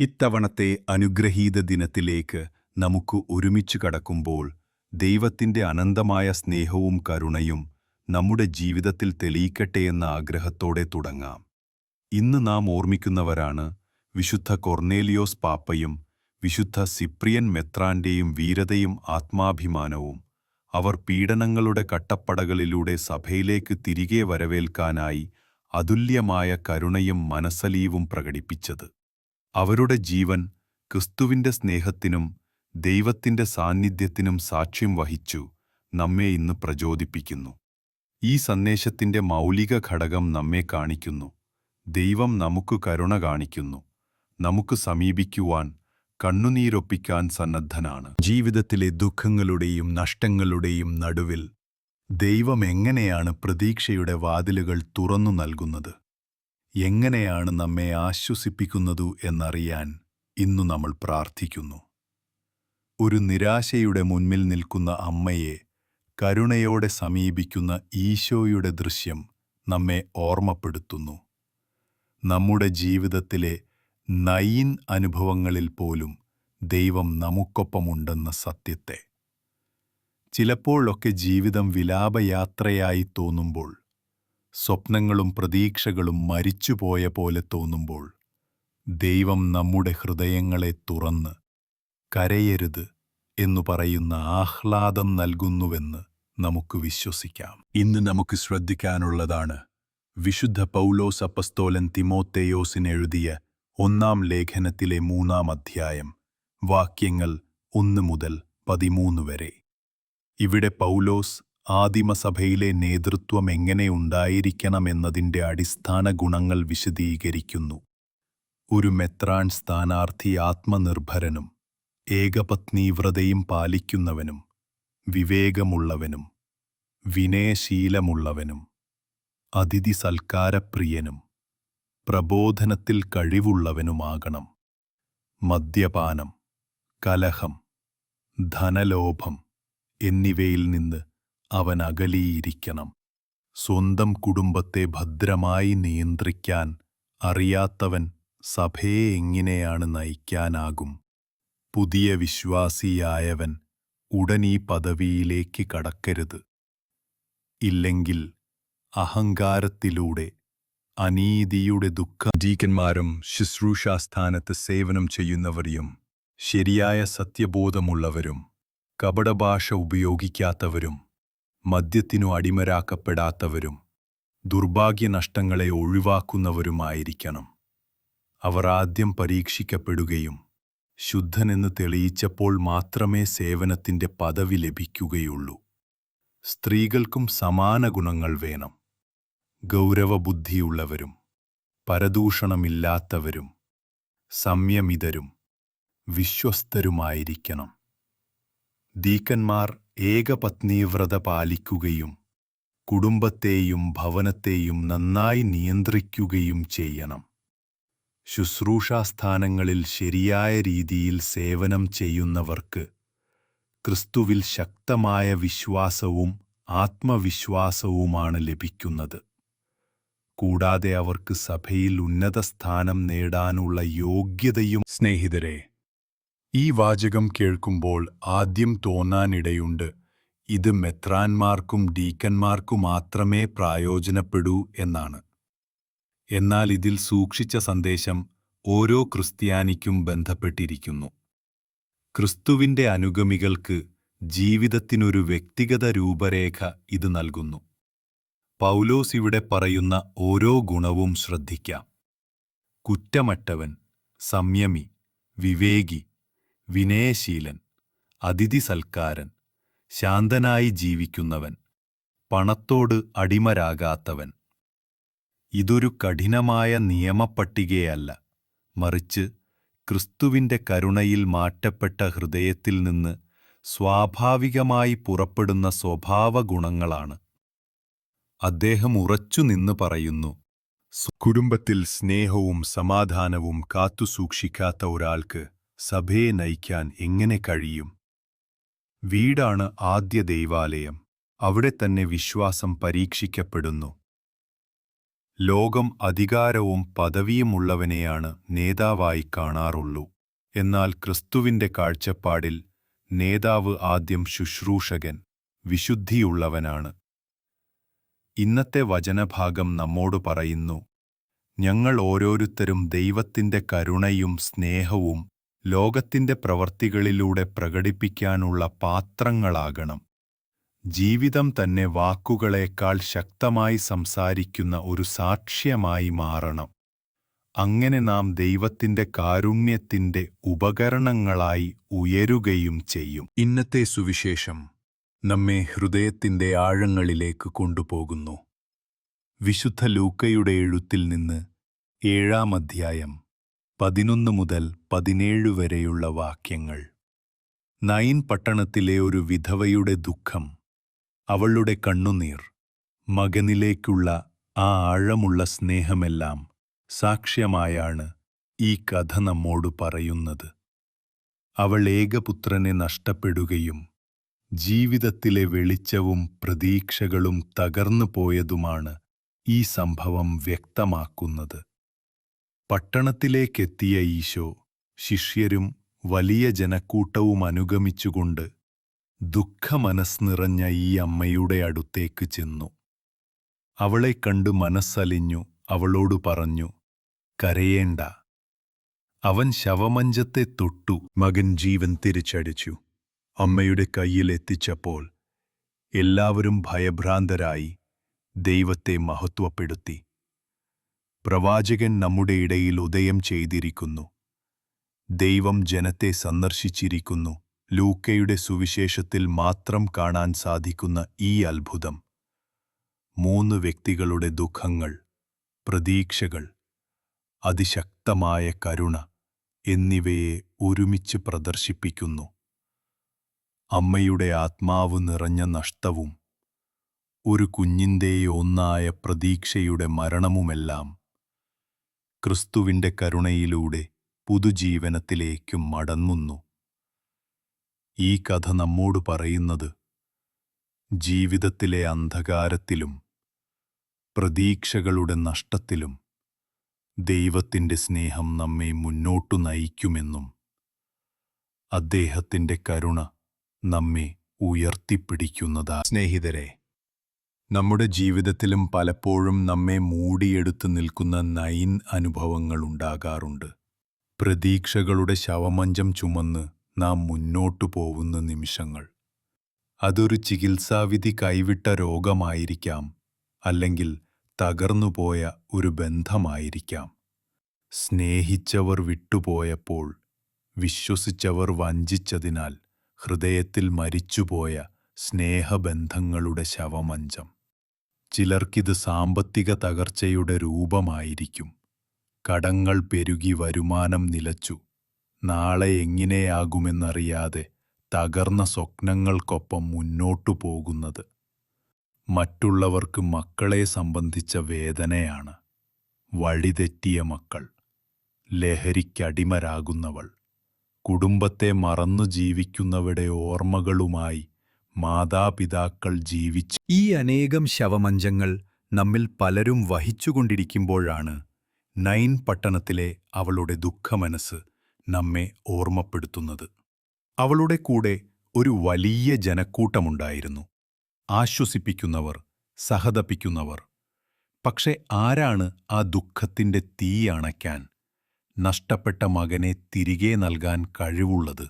ഇത്തവണത്തെ അനുഗ്രഹീത ദിനത്തിലേക്ക് നമുക്ക് ഒരുമിച്ച് കടക്കുമ്പോൾ ദൈവത്തിന്റെ അനന്തമായ സ്നേഹവും കരുണയും നമ്മുടെ ജീവിതത്തിൽ തെളിയിക്കട്ടെയെന്ന ആഗ്രഹത്തോടെ തുടങ്ങാം. ഇന്ന് നാം ഓർമ്മിക്കുന്നവരാണ് വിശുദ്ധ കൊർന്നേലിയോസ് പാപ്പയും വിശുദ്ധ സിപ്രിയൻ മെത്രാന്റെയും വീരതയും ആത്മാഭിമാനവും. അവർ പീഡനങ്ങളുടെ കട്ടപ്പടകളിലൂടെ സഭയിലേക്ക് തിരികെ വരവേൽക്കാനായി അതുല്യമായ കരുണയും മനസ്സലിവും പ്രകടിപ്പിച്ചത്. അവരുടെ ജീവൻ ക്രിസ്തുവിന്റെ സ്നേഹത്തിനും ദൈവത്തിന്റെ സാന്നിധ്യത്തിനും സാക്ഷ്യം വഹിച്ചു നമ്മെ ഇന്ന് പ്രചോദിപ്പിക്കുന്നു. ഈ സന്ദേശത്തിന്റെ മൗലിക ഘടകം നമ്മെ കാണിക്കുന്നു: ദൈവം നമുക്ക് കരുണ കാണിക്കുന്നു, നമുക്ക് സമീപിക്കുവാൻ, കണ്ണുനീരൊപ്പിക്കാൻ സന്നദ്ധനാണ്. ജീവിതത്തിലെ ദുഃഖങ്ങളുടെയും നഷ്ടങ്ങളുടെയും നടുവിൽ ദൈവം എങ്ങനെയാണ് പ്രതീക്ഷയുടെ വാതിലുകൾ തുറന്നു നൽകുന്നത്, എങ്ങനെയാണ് നമ്മെ ആശ്വസിപ്പിക്കുന്നതു എന്നറിയാൻ ഇന്നു നമ്മൾ പ്രാർത്ഥിക്കുന്നു. ഒരു നിരാശയുടെ മുൻപിൽ നിൽക്കുന്ന അമ്മയെ കരുണയോടെ സമീപിക്കുന്ന ഈശോയുടെ ദൃശ്യം നമ്മെ ഓർമ്മപ്പെടുത്തുന്നു. നമ്മുടെ ജീവിതത്തിലെ നയിൻ അനുഭവങ്ങളിൽ പോലും ദൈവം നമുക്കൊപ്പമുണ്ടെന്ന സത്യത്തെ. ചിലപ്പോഴൊക്കെ ജീവിതം വിലാപയാത്രയായി തോന്നുമ്പോൾ, സ്വപ്നങ്ങളും പ്രതീക്ഷകളും മരിച്ചുപോയ പോലെ തോന്നുമ്പോൾ, ദൈവം നമ്മുടെ ഹൃദയങ്ങളെ തുറന്ന് കരയരുത് എന്നു പറയുന്ന ആഹ്ലാദം നൽകുന്നുവെന്ന് നമുക്ക് വിശ്വസിക്കാം. ഇന്ന് നമുക്ക് ശ്രദ്ധിക്കാനുള്ളതാണ് വിശുദ്ധ പൗലോസ് അപ്പസ്തോലൻ തിമോത്തേയോസിനെഴുതിയ 1-ാം ലേഖനത്തിലെ 3-ാം അധ്യായം, വാക്യങ്ങൾ 1 മുതൽ 13 വരെ. ഇവിടെ പൗലോസ് ആദിമസഭയിലെ നേതൃത്വം എങ്ങനെ ഉണ്ടായിരിക്കണമെന്നതിൻ്റെ അടിസ്ഥാന ഗുണങ്ങൾ വിശദീകരിക്കുന്നു. ഒരു മെത്രാൻ സ്ഥാനാർത്ഥി ആത്മനിർഭരനും ഏകപത്നീവ്രതയും പാലിക്കുന്നവനും വിവേകമുള്ളവനും വിനയശീലമുള്ളവനും അതിഥി സൽക്കാരപ്രിയനും പ്രബോധനത്തിൽ കഴിവുള്ളവനുമാകണം. മദ്യപാനം, കലഹം, ധനലോഭം എന്നിവയിൽ നിന്ന് അവൻ അകലിയിരിക്കണം. സ്വന്തം കുടുംബത്തെ ഭദ്രമായി നിയന്ത്രിക്കാൻ അറിയാത്തവൻ സഭയെ എങ്ങനെയാണ് നയിക്കാനാകും? പുതിയ വിശ്വാസിയായവൻ ഉടൻ ഈ പദവിയിലേക്ക് കടക്കരുത്. ഇല്ലെങ്കിൽ അഹങ്കാരത്തിലൂടെ അനീതിയുടെ ഡീക്കന്മാരും ശുശ്രൂഷാസ്ഥാനത്ത് സേവനം ചെയ്യുന്നവരും ശരിയായ സത്യബോധമുള്ളവരും കപടഭാഷ ഉപയോഗിക്കാത്തവരും മദ്യത്തിനു അടിമരാക്കപ്പെടാത്തവരും ദുർഭാഗ്യനഷ്ടങ്ങളെ ഒഴിവാക്കുന്നവരുമായിരിക്കണം. അവർ ആദ്യം പരീക്ഷിക്കപ്പെടുകയും ശുദ്ധനെന്ന് തെളിയിച്ചപ്പോൾ മാത്രമേ സേവനത്തിന്റെ പദവി ലഭിക്കുകയുള്ളൂ. സ്ത്രീകൾക്കും സമാന ഗുണങ്ങൾ വേണം. ഗൗരവബുദ്ധിയുള്ളവരും പരദൂഷണമില്ലാത്തവരും സംയമിതരും വിശ്വസ്തരുമായിരിക്കണം. ഡീക്കന്മാർ ഏകപത്നീവ്രത പാലിക്കുകയും കുടുംബത്തെയും ഭവനത്തെയും നന്നായി നിയന്ത്രിക്കുകയും ചെയ്യണം. ശുശ്രൂഷാസ്ഥാനങ്ങളിൽ ശരിയായ രീതിയിൽ സേവനം ചെയ്യുന്നവർക്ക് ക്രിസ്തുവിൽ ശക്തമായ വിശ്വാസവും ആത്മവിശ്വാസവുമാണ് ലഭിക്കുന്നത്. കൂടാതെ അവർക്ക് സഭയിൽ ഉന്നത സ്ഥാനം നേടാനുള്ള യോഗ്യതയും. സ്നേഹിതരെ, ഈ വാചകം കേൾക്കുമ്പോൾ ആദ്യം തോന്നാനിടയുണ്ട്, ഇത് മെത്രാന്മാർക്കും ഡീക്കന്മാർക്കു മാത്രമേ പ്രയോജനപ്പെടൂ എന്നാണ്. എന്നാൽ ഇതിൽ സൂക്ഷിച്ച സന്ദേശം ഓരോ ക്രിസ്ത്യാനിക്കും ബന്ധപ്പെട്ടിരിക്കുന്നു. ക്രിസ്തുവിന്റെ അനുഗമികൾക്ക് ജീവിതത്തിനൊരു വ്യക്തിഗത രൂപരേഖ ഇത് നൽകുന്നു. പൗലോസ് ഇവിടെ പറയുന്ന ഓരോ ഗുണവും ശ്രദ്ധിക്കാം. കുറ്റമറ്റവൻ, സംയമി, വിവേകി, വിനയശീലൻ, അതിഥി സൽക്കാരൻ, ശാന്തനായി ജീവിക്കുന്നവൻ, പണത്തോട് അടിമരാകാത്തവൻ. ഇതൊരു കഠിനമായ നിയമപ്പട്ടികയല്ല, മറിച്ച് ക്രിസ്തുവിന്റെ കരുണയിൽ മാറ്റപ്പെട്ട ഹൃദയത്തിൽ നിന്ന് സ്വാഭാവികമായി പുറപ്പെടുന്ന സ്വഭാവഗുണങ്ങളാണ്. അദ്ദേഹം ഉറച്ചുനിന്ന് പറയുന്നു, കുടുംബത്തിൽ സ്നേഹവും സമാധാനവും കാത്തുസൂക്ഷിക്കാത്ത ഒരാൾക്ക് സഭയെ നയിക്കാൻ എങ്ങനെ കഴിയും? വീടാണ് ആദ്യ ദൈവാലയം. അവിടെ തന്നെ വിശ്വാസം പരീക്ഷിക്കപ്പെടുന്നു. ലോകം അധികാരവും പദവിയുമുള്ളവനെയാണ് നേതാവായി കാണാറുള്ളൂ. എന്നാൽ ക്രിസ്തുവിന്റെ കാഴ്ചപ്പാടിൽ നേതാവ് ആദ്യം ശുശ്രൂഷകൻ, വിശുദ്ധിയുള്ളവനാണ്. ഇന്നത്തെ വചനഭാഗം നമ്മോട് പറയുന്നു, ഞങ്ങൾ ഓരോരുത്തരും ദൈവത്തിന്റെ കരുണയും സ്നേഹവും ലോകത്തിന്റെ പ്രവർത്തികളിലൂടെ പ്രകടിപ്പിക്കാനുള്ള പാത്രങ്ങളാകണം. ജീവിതം തന്നെ വാക്കുകളേക്കാൾ ശക്തമായി സംസാരിക്കുന്ന ഒരു സാക്ഷ്യമായി മാറണം. അങ്ങനെ നാം ദൈവത്തിന്റെ കാരുണ്യത്തിന്റെ ഉപകരണങ്ങളായി ഉയരുകയും ചെയ്യും. ഇന്നത്തെ സുവിശേഷം നമ്മെ ഹൃദയത്തിന്റെ ആഴങ്ങളിലേക്ക് കൊണ്ടുപോകുന്നു. വിശുദ്ധ ലൂക്കയുടെ എഴുത്തിൽ നിന്ന് 7-ാം അധ്യായം 11 മുതൽ 17 വരെയുള്ള വാക്യങ്ങൾ. നൈൻ പട്ടണത്തിലെ ഒരു വിധവയുടെ ദുഃഖം, അവളുടെ കണ്ണുനീർ, മകനിലേക്കുള്ള ആ ആഴമുള്ള സ്നേഹമെല്ലാം സാക്ഷ്യമായാണ് ഈ കഥ നമ്മോട് പറയുന്നത്. അവൾ ഏകപുത്രനെ നഷ്ടപ്പെടുകയും ജീവിതത്തിലെ വെളിച്ചവും പ്രതീക്ഷകളും തകർന്നു പോയതുമാണ് ഈ സംഭവം വ്യക്തമാക്കുന്നത്. പട്ടണത്തിലേക്കെത്തിയ ഈശോ ശിഷ്യരും വലിയ ജനക്കൂട്ടവും അനുഗമിച്ചുകൊണ്ട് ദുഃഖമനസ് നിറഞ്ഞ ഈ അമ്മയുടെ അടുത്തേക്ക് ചെന്നു. അവളെ കണ്ട് മനസ്സലിഞ്ഞു അവളോട് പറഞ്ഞു, കരയേണ്ട. അവൻ ശവമഞ്ചത്തെ തൊട്ടു. മകൻ ജീവൻ തിരിച്ചടിച്ചു. അമ്മയുടെ കയ്യിൽ എത്തിച്ചപ്പോൾ എല്ലാവരും ഭയഭ്രാന്തരായി ദൈവത്തെ മഹത്വപ്പെടുത്തി. പ്രവാചകൻ നമ്മുടെ ഇടയിൽ ഉദയം ചെയ്തിരിക്കുന്നു. ദൈവം ജനത്തെ സന്ദർശിച്ചിരിക്കുന്നു. ലൂക്കയുടെ സുവിശേഷത്തിൽ മാത്രം കാണാൻ സാധിക്കുന്ന ഈ അത്ഭുതം 3 വ്യക്തികളുടെ ദുഃഖങ്ങൾ, പ്രതീക്ഷകൾ, അതിശക്തമായ കരുണ എന്നിവയെ ഒരുമിച്ച് പ്രദർശിപ്പിക്കുന്നു. അമ്മയുടെ ആത്മാവ് നിറഞ്ഞ നഷ്ടവും ഒരു കുഞ്ഞിന്റെ ഒന്നായ പ്രതീക്ഷയുടെ മരണവുമെല്ലാം ക്രിസ്തുവിന്റെ കരുണയിലൂടെ പുതുജീവനത്തിലേക്ക് മടങ്ങുന്നു. ഈ കഥ നമ്മോട് പറയുന്നത്, ജീവിതത്തിലെ അന്ധകാരത്തിലും പ്രതീക്ഷകളുടെ നഷ്ടത്തിലും ദൈവത്തിന്റെ സ്നേഹം നമ്മെ മുന്നോട്ടു നയിക്കുമെന്നും അദ്ദേഹത്തിന്റെ കരുണ നമ്മെ ഉയർത്തിപ്പിടിക്കുന്നതാണ്. സ്നേഹിതരെ, നമ്മുടെ ജീവിതത്തിലും പലപ്പോഴും നമ്മെ മൂടിയെടുത്തു നിൽക്കുന്ന 9 അനുഭവങ്ങളുണ്ടാകാറുണ്ട്. പ്രതീക്ഷകളുടെ ശവമഞ്ചം ചുമന്ന് നാം മുന്നോട്ടു പോകുന്ന നിമിഷങ്ങൾ. അതൊരു ചികിത്സാവിധി കൈവിട്ട രോഗമായിരിക്കാം, അല്ലെങ്കിൽ തകർന്നുപോയ ഒരു ബന്ധമായിരിക്കാം. സ്നേഹിച്ചവർ വിട്ടുപോയപ്പോൾ, വിശ്വസിച്ചവർ വഞ്ചിച്ചതിനാൽ ഹൃദയത്തിൽ മരിച്ചുപോയ സ്നേഹബന്ധങ്ങളുടെ ശവമഞ്ചം. ചിലർക്കിത് സാമ്പത്തിക തകർച്ചയുടെ രൂപമായിരിക്കും. കടങ്ങൾ പെരുകി വരുമാനം നിലച്ചു. നാളെ എങ്ങനെയാകുമെന്നറിയാതെ തകർന്ന സ്വപ്നങ്ങൾക്കൊപ്പം മുന്നോട്ടു പോകുന്നത്. മറ്റുള്ളവർക്ക് മക്കളെ സംബന്ധിച്ച വേദനയാണ്. വഴിതെറ്റിയ മക്കൾ, ലഹരിക്കടിമരാകുന്നവൾ, കുടുംബത്തെ മറന്നു ജീവിക്കുന്നവരുടെ ഓർമ്മകളുമായി മാതാപിതാക്കൾ ജീവിച്ചു. ഈ അനേകം ശവമഞ്ചങ്ങൾ നമ്മിൽ പലരും വഹിച്ചുകൊണ്ടിരിക്കുമ്പോഴാണ് 9 പട്ടണത്തിലെ അവളുടെ ദുഃഖമനസ് നമ്മെ ഓർമ്മപ്പെടുത്തുന്നത്. അവളുടെ കൂടെ ഒരു വലിയ ജനക്കൂട്ടമുണ്ടായിരുന്നു. ആശ്വസിപ്പിക്കുന്നവർ, സഹതപിക്കുന്നവർ. പക്ഷെ ആരാണ് ആ ദുഃഖത്തിന്റെ തീ അണയ്ക്കാൻ, നഷ്ടപ്പെട്ട മകനെ തിരികെ നൽകാൻ കഴിവുള്ളത്?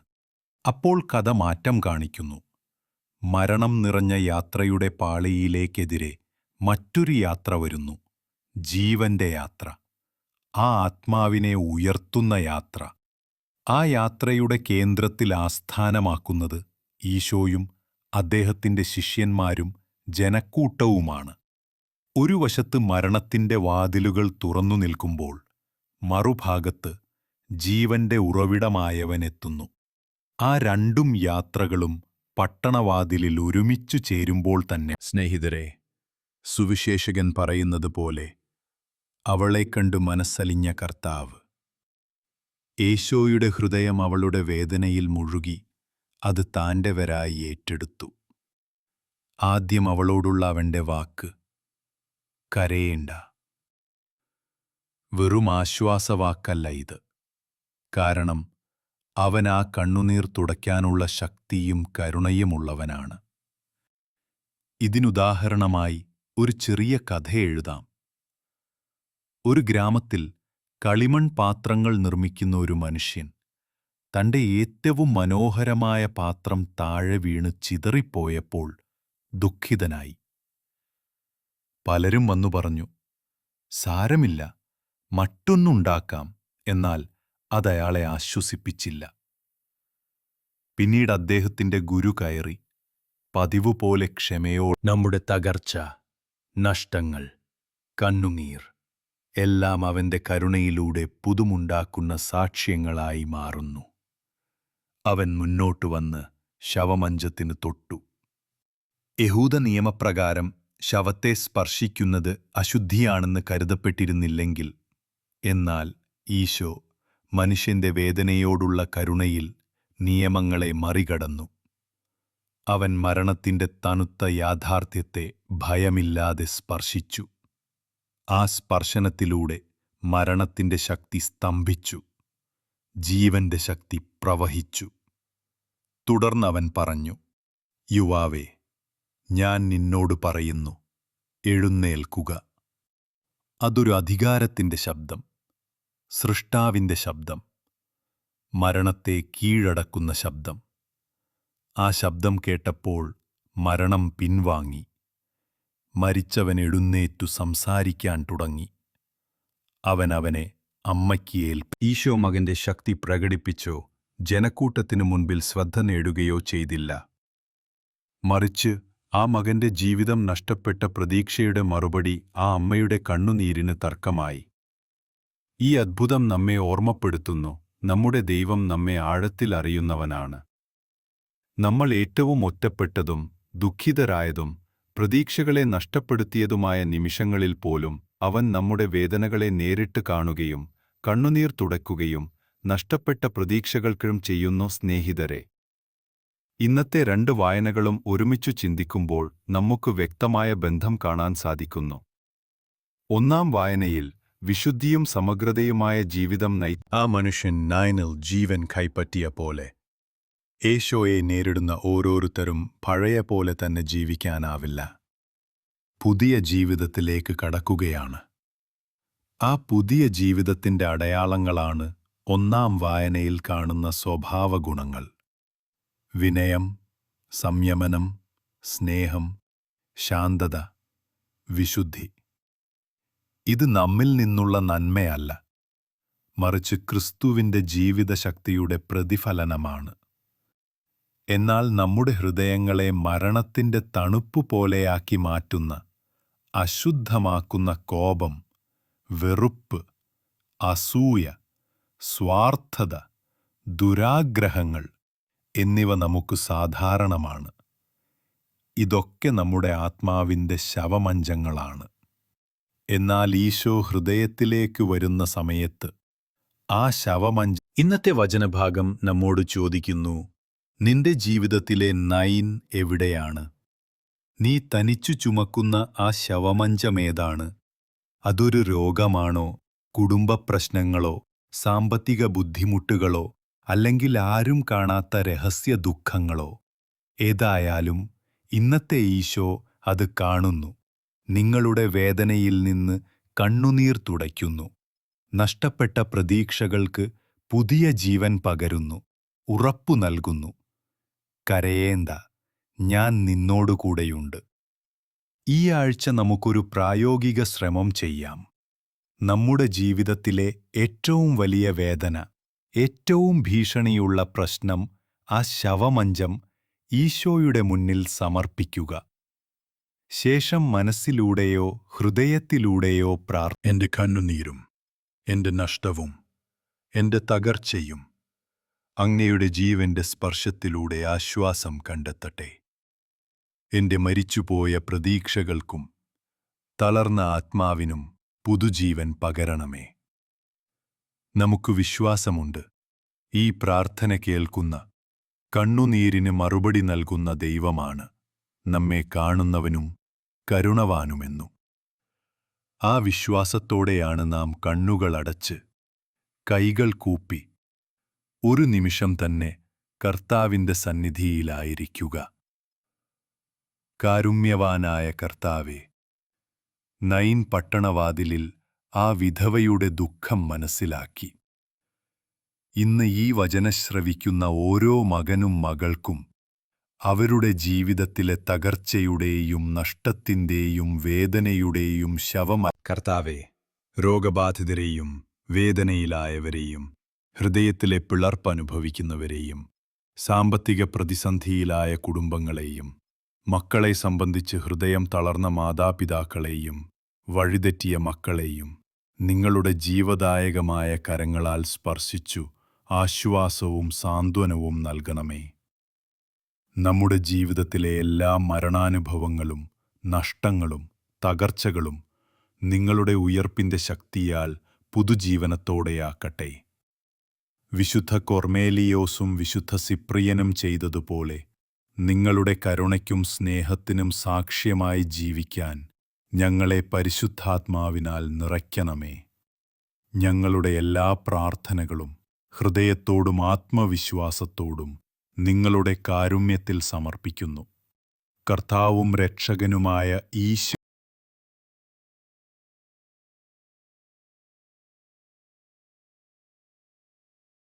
അപ്പോൾ കഥ മാറ്റം കാണിക്കുന്നു. മരണം നിറഞ്ഞ യാത്രയുടെ പാളിയിലേക്കെതിരെ മറ്റൊരു യാത്ര വരുന്നു. ജീവന്റെ യാത്ര. ആ ആത്മാവിനെ ഉയർത്തുന്ന യാത്ര. ആ യാത്രയുടെ കേന്ദ്രത്തിൽ ആസ്ഥാനമാക്കുന്നത് ഈശോയും അദ്ദേഹത്തിന്റെ ശിഷ്യന്മാരും ജനക്കൂട്ടവുമാണ്. ഒരു വശത്ത് മരണത്തിന്റെ വാതിലുകൾ തുറന്നു നിൽക്കുമ്പോൾ, മറുഭാഗത്ത് ജീവന്റെ ഉറവിടമായവനെത്തുന്നു. ആ രണ്ടും യാത്രകളും പട്ടണവാതിലിൽ ഒരുമിച്ചു ചേരുമ്പോൾ തന്നെ, സ്നേഹിതരെ, സുവിശേഷകൻ പറയുന്നത് പോലെ, അവളെ കണ്ട് മനസ്സലിഞ്ഞ കർത്താവ്. ഈശോയുടെ ഹൃദയം അവളുടെ വേദനയിൽ മുഴുകി അത് താൻ്റെവരായി ഏറ്റെടുത്തു. ആദ്യം അവളോടുള്ള അവന്റെ വാക്ക്, കരയേണ്ട. വെറും ആശ്വാസവാക്കല്ല ഇത്. കാരണം അവൻ ആ കണ്ണുനീർ തുടയ്ക്കാനുള്ള ശക്തിയും കരുണയുമുള്ളവനാണ്. ഇതിനുദാഹരണമായി ഒരു ചെറിയ കഥ എഴുതാം. ഒരു ഗ്രാമത്തിൽ കളിമൺ പാത്രങ്ങൾ നിർമ്മിക്കുന്ന ഒരു മനുഷ്യൻ തന്റെ ഏറ്റവും മനോഹരമായ പാത്രം താഴെ വീണ് ചിതറിപ്പോയപ്പോൾ ദുഃഖിതനായി. പലരും വന്നു പറഞ്ഞു, സാരമില്ല, മറ്റൊന്നുണ്ടാക്കാം. എന്നാൽ അതയാളെ ആശ്വസിപ്പിച്ചില്ല. പിന്നീട് അദ്ദേഹത്തിന്റെ ഗുരു കയറി പതിവുപോലെ നമ്മുടെ തകർച്ച, നഷ്ടങ്ങൾ, കണ്ണുനീർ എല്ലാം അവന്റെ കരുണയിലൂടെ പുതുമുണ്ടാക്കുന്ന സാക്ഷ്യങ്ങളായി മാറുന്നു. അവൻ മുന്നോട്ടു വന്ന് ശവമഞ്ചത്തിന് തൊട്ടു. യഹൂദ നിയമപ്രകാരം ശവത്തെ സ്പർശിക്കുന്നത് അശുദ്ധിയാണെന്ന് കരുതപ്പെട്ടിരുന്നില്ലെങ്കിൽ, എന്നാൽ ഈശോ മനുഷ്യന്റെ വേദനയോടുള്ള കരുണയിൽ നിയമങ്ങളെ മറികടന്നു. അവൻ മരണത്തിന്റെ തണുത്ത യാഥാർത്ഥ്യത്തെ ഭയമില്ലാതെ സ്പർശിച്ചു. ആ സ്പർശനത്തിലൂടെ മരണത്തിന്റെ ശക്തി സ്തംഭിച്ചു, ജീവന്റെ ശക്തി പ്രവഹിച്ചു. തുടർന്നവൻ പറഞ്ഞു, യുവാവേ, ഞാൻ നിന്നോട് പറയുന്നു, എഴുന്നേൽക്കുക. അതൊരു അധികാരത്തിന്റെ ശബ്ദം, സൃഷ്ടാവിന്റെ ശബ്ദം, മരണത്തെ കീഴടക്കുന്ന ശബ്ദം. ആ ശബ്ദം കേട്ടപ്പോൾ മരണം പിൻവാങ്ങി. മരിച്ചവൻ എഴുന്നേറ്റു സംസാരിക്കാൻ തുടങ്ങി. അവനെ അമ്മയ്ക്ക് ഈശോ മകന്റെ ശക്തി പ്രകടിപ്പിച്ചോ ജനക്കൂട്ടത്തിനു മുൻപിൽ ശ്രദ്ധ നേടുകയോ ചെയ്തില്ല. മറിച്ച് ആ മകന്റെ ജീവിതം നഷ്ടപ്പെട്ട പ്രതീക്ഷയുടെ മറുപടി ആ അമ്മയുടെ കണ്ണുനീരിന് തർക്കമായി. ഈ അദ്ഭുതം നമ്മെ ഓർമ്മപ്പെടുത്തുന്നു, നമ്മുടെ ദൈവം നമ്മെ ആഴത്തിൽ അറിയുന്നവനാണ്. നമ്മൾ ഏറ്റവും ഒറ്റപ്പെട്ടതും ദുഃഖിതരായതും പ്രതീക്ഷകളെ നഷ്ടപ്പെടുത്തിയതുമായ നിമിഷങ്ങളിൽ പോലും അവൻ നമ്മുടെ വേദനകളെ നേരിട്ട് കാണുകയും കണ്ണുനീർ തുടയ്ക്കുകയും നഷ്ടപ്പെട്ട പ്രതീക്ഷകൾക്കും ചെയ്യുന്നു. സ്നേഹിതരെ, ഇന്നത്തെ 2 വായനകളും ഒരുമിച്ചു ചിന്തിക്കുമ്പോൾ നമുക്ക് വ്യക്തമായ ബന്ധം കാണാൻ സാധിക്കുന്നു. ഒന്നാം വായനയിൽ വിശുദ്ധിയും സമഗ്രതയുമായ ജീവിതം ആ മനുഷ്യൻ നൈനിൽ ജീവൻ കൈപ്പറ്റിയ പോലെ ഈശോയെ നേരിടുന്ന ഓരോരുത്തരും പഴയ പോലെ തന്നെ ജീവിക്കാനാവില്ല. പുതിയ ജീവിതത്തിലേക്ക് കടക്കുകയാണ്. ആ പുതിയ ജീവിതത്തിന്റെ അടയാളങ്ങളാണ് ഒന്നാം വായനയിൽ കാണുന്ന സ്വഭാവഗുണങ്ങൾ: വിനയം, സംയമനം, സ്നേഹം, ശാന്തത, വിശുദ്ധി. ഇത് നമ്മിൽ നിന്നുള്ള നന്മയല്ല, മറിച്ച് ക്രിസ്തുവിന്റെ ജീവിതശക്തിയുടെ പ്രതിഫലനമാണ്. എന്നാൽ നമ്മുടെ ഹൃദയങ്ങളെ മരണത്തിന്റെ തണുപ്പുപോലെയാക്കി മാറ്റുന്ന, അശുദ്ധമാക്കുന്ന കോപം, വെറുപ്പ്, അസൂയ, സ്വാർത്ഥത, ദുരാഗ്രഹങ്ങൾ എന്നിവ നമുക്ക് സാധാരണമാണ്. ഇതൊക്കെ നമ്മുടെ ആത്മാവിന്റെ ശവമഞ്ചങ്ങളാണ്. എന്നാൽ ഈശോ ഹൃദയത്തിലേക്ക് വരുന്ന സമയത്ത് ആ ഇന്നത്തെ വചനഭാഗം നമ്മോട് ചോദിക്കുന്നു, നിന്റെ ജീവിതത്തിലെ നൈൻ എവിടെയാണ്? നീ തനിച്ചു ചുമക്കുന്ന ആ ശവമഞ്ചമേതാണ്? അതൊരു രോഗമാണോ, കുടുംബ പ്രശ്നങ്ങളോ, സാമ്പത്തിക ബുദ്ധിമുട്ടുകളോ, അല്ലെങ്കിൽ ആരും കാണാത്ത രഹസ്യ ദുഃഖങ്ങളോ? ഏതായാലും ഇന്നത്തെ ഈശോ അത് കാണുന്നു. നിങ്ങളുടെ വേദനയിൽ നിന്ന് കണ്ണുനീർ തുടയ്ക്കുന്നു. നഷ്ടപ്പെട്ട പ്രതീക്ഷകൾക്ക് പുതിയ ജീവൻ പകരുന്നു, ഉറപ്പു നൽകുന്നു. കരയേണ്ട, ഞാൻ നിന്നോടുകൂടെയുണ്ട്. ഈ ആഴ്ച നമുക്കൊരു പ്രായോഗിക ശ്രമം ചെയ്യാം. നമ്മുടെ ജീവിതത്തിലെ ഏറ്റവും വലിയ വേദന, ഏറ്റവും ഭീഷണിയുള്ള പ്രശ്നം, ആ ശവമഞ്ചം ഈശോയുടെ മുന്നിൽ സമർപ്പിക്കുക. ശേഷം മനസ്സിലൂടെയോ ഹൃദയത്തിലൂടെയോ എന്റെ കണ്ണുനീരും എന്റെ നഷ്ടവും എന്റെ തകർച്ചയും അങ്ങയുടെ ജീവന്റെ സ്പർശത്തിലൂടെ ആശ്വാസം കണ്ടെത്തട്ടെ. എന്റെ മരിച്ചുപോയ പ്രതീക്ഷകൾക്കും തളർന്ന ആത്മാവിനും പുതുജീവൻ പകരണമേ. നമുക്ക് വിശ്വാസമുണ്ട്, ഈ പ്രാർത്ഥന കേൾക്കുന്ന, കണ്ണുനീരിന് മറുപടി നൽകുന്ന ദൈവമാണ് നമ്മെ കാണുന്നവനും കരുണവാനുമെന്നും. ആ വിശ്വാസത്തോടെയാണ് നാം കണ്ണുകളടച്ച് കൈകൾ കൂപ്പി ഒരു നിമിഷം തന്നെ കർത്താവിന്റെ സന്നിധിയിലായിരിക്കുക. കാരുണ്യവാനായ കർത്താവേ, നൈൻ പട്ടണവാതിലിൽ ആ വിധവയുടെ ദുഃഖം മനസ്സിലാക്കി. ഇന്ന് ഈ വചനം ശ്രവിക്കുന്ന ഓരോ മകനും മകൾക്കും അവരുടെ ജീവിതത്തിലെ തകർച്ചയുടെയും നഷ്ടത്തിന്റെയും വേദനയുടെയും കർത്താവേ, രോഗബാധിതരെയും വേദനയിലായവരെയും ഹൃദയത്തിലെ പിളർപ്പനുഭവിക്കുന്നവരെയും സാമ്പത്തിക പ്രതിസന്ധിയിലായ കുടുംബങ്ങളെയും മക്കളെ സംബന്ധിച്ച് ഹൃദയം തളർന്ന മാതാപിതാക്കളെയും വഴിതെറ്റിയ മക്കളെയും നിങ്ങളുടെ ജീവദായകമായ കരങ്ങളാൽ സ്പർശിച്ചു ആശ്വാസവും സാന്ത്വനവും നൽകണമേ. നമ്മുടെ ജീവിതത്തിലെ എല്ലാ മരണാനുഭവങ്ങളും നഷ്ടങ്ങളും തകർച്ചകളും നിങ്ങളുടെ ഉയർപ്പിന്റെ ശക്തിയാൽ പുതുജീവനത്തോടെയാക്കട്ടെ. വിശുദ്ധ കൊർമേലിയോസും വിശുദ്ധ സിപ്രിയനും ചെയ്തതുപോലെ നിങ്ങളുടെ കരുണയ്ക്കും സ്നേഹത്തിനും സാക്ഷ്യമായി ജീവിക്കാൻ ഞങ്ങളെ പരിശുദ്ധാത്മാവിനാൽ നിറയ്ക്കണമേ. ഞങ്ങളുടെ എല്ലാ പ്രാർത്ഥനകളും ഹൃദയത്തോടും ആത്മവിശ്വാസത്തോടും നിങ്ങളുടെ കാരുണ്യത്തിൽ സമർപ്പിക്കുന്നു. കർത്താവും രക്ഷകനുമായ ഈശോ